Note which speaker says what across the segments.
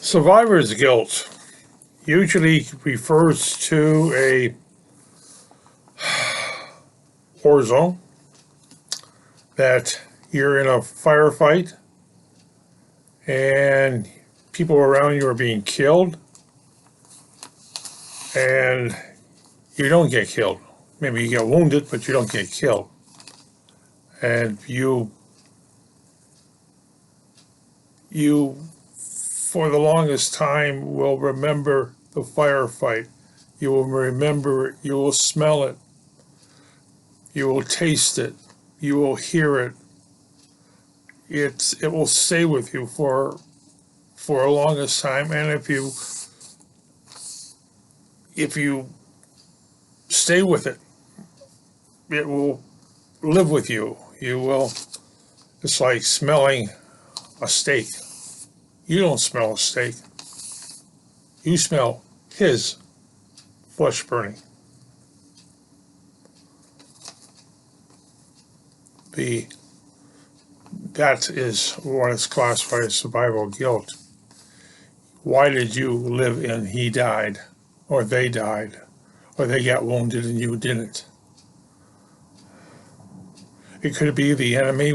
Speaker 1: Survivor's guilt usually refers to a war zone that you're in a firefight and people around you are being killed and you don't get killed. Maybe you get wounded, but you don't get killed. And you for the longest time will remember the firefight. You will remember it. You will smell it. You will taste it. You will hear it. It will stay with you for a longest time. And if you stay with it, it will live with you. You will. It's like smelling a steak. You don't smell a steak. You smell his flesh burning. That is what is classified as survival guilt. Why did you live in he died, or they died, or they got wounded and you didn't? It could be the enemy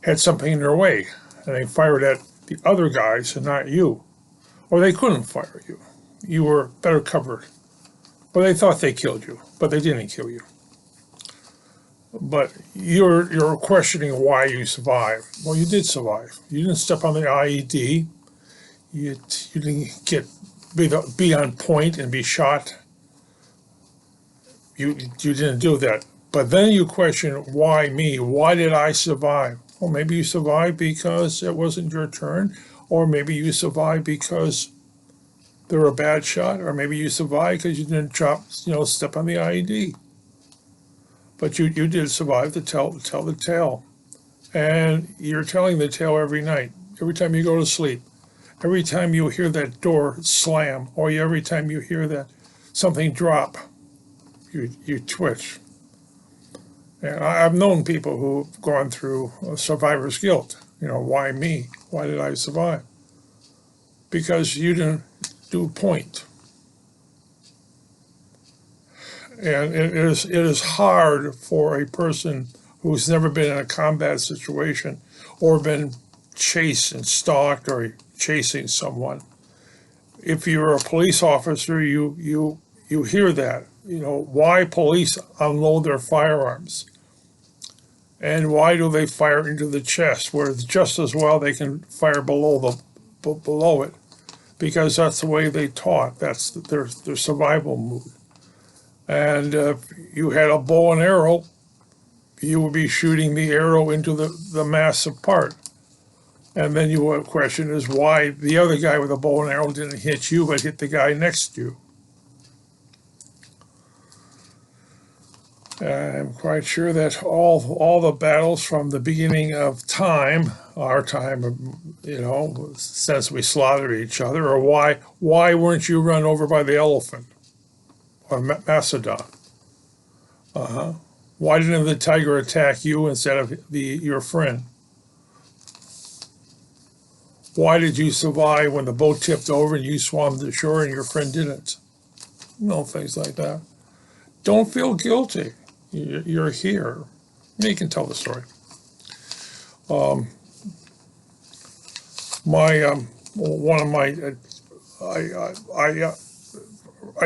Speaker 1: had something in their way and they fired at the other guys and not you. Or they couldn't fire you. You were better covered. Or they thought they killed you, but they didn't kill you. But you're questioning why you survived. Well, you did survive. You didn't step on the IED. You didn't be on point and be shot. You didn't do that. But then you question, why me? Why did I survive? Well, maybe you survived because it wasn't your turn, or maybe you survived because they were a bad shot, or maybe you survived because you didn't step on the IED. But you did survive to tell the tale. And you're telling the tale every night, every time you go to sleep, every time you hear that door slam, or every time you hear that something drop, you twitch. And I've known people who've gone through survivor's guilt. Why me? Why did I survive? Because you didn't do point. And it is hard for a person who's never been in a combat situation or been chased and stalked or chasing someone. If you're a police officer, you hear that. Why police unload their firearms? And why do they fire into the chest, where just as well they can fire below it? Because that's the way they taught. That's their survival mood. And if you had a bow and arrow, you would be shooting the arrow into the massive part. And then your question is why the other guy with a bow and arrow didn't hit you, but hit the guy next to you. I'm quite sure that all the battles from the beginning of time, our time, since we slaughtered each other, or why weren't you run over by the elephant or Macedon? Why didn't the tiger attack you instead of your friend? Why did you survive when the boat tipped over and you swam to shore and your friend didn't? Things like that. Don't feel guilty. You're here. You can tell the story. I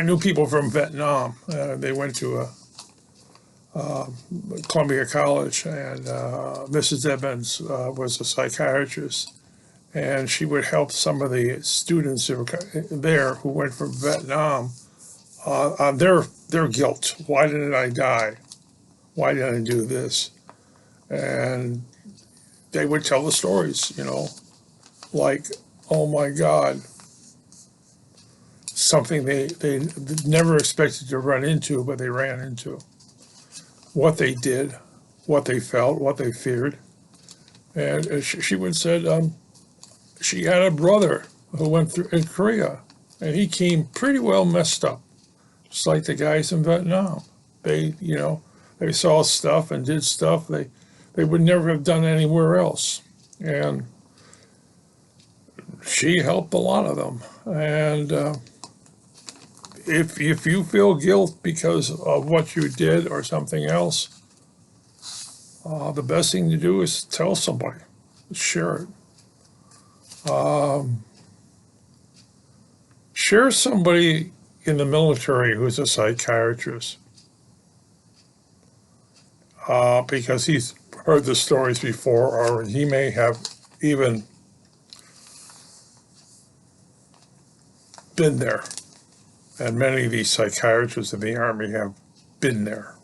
Speaker 1: knew people from Vietnam. They went to Columbia College, and Mrs. Evans was a psychiatrist, and she would help some of the students who were there who went from Vietnam on their guilt. Why didn't I die? Why did I do this? And they would tell the stories, like, oh my God, something they never expected to run into, but they ran into. What they did, what they felt, what they feared. And she would say she had a brother who went through in Korea, and he came pretty well messed up, just like the guys in Vietnam. They saw stuff and did stuff they would never have done anywhere else. And she helped a lot of them. And if you feel guilt because of what you did or something else, the best thing to do is tell somebody, share it. Share somebody in the military who's a psychiatrist, because he's heard the stories before, or he may have even been there. And many of these psychiatrists in the Army have been there.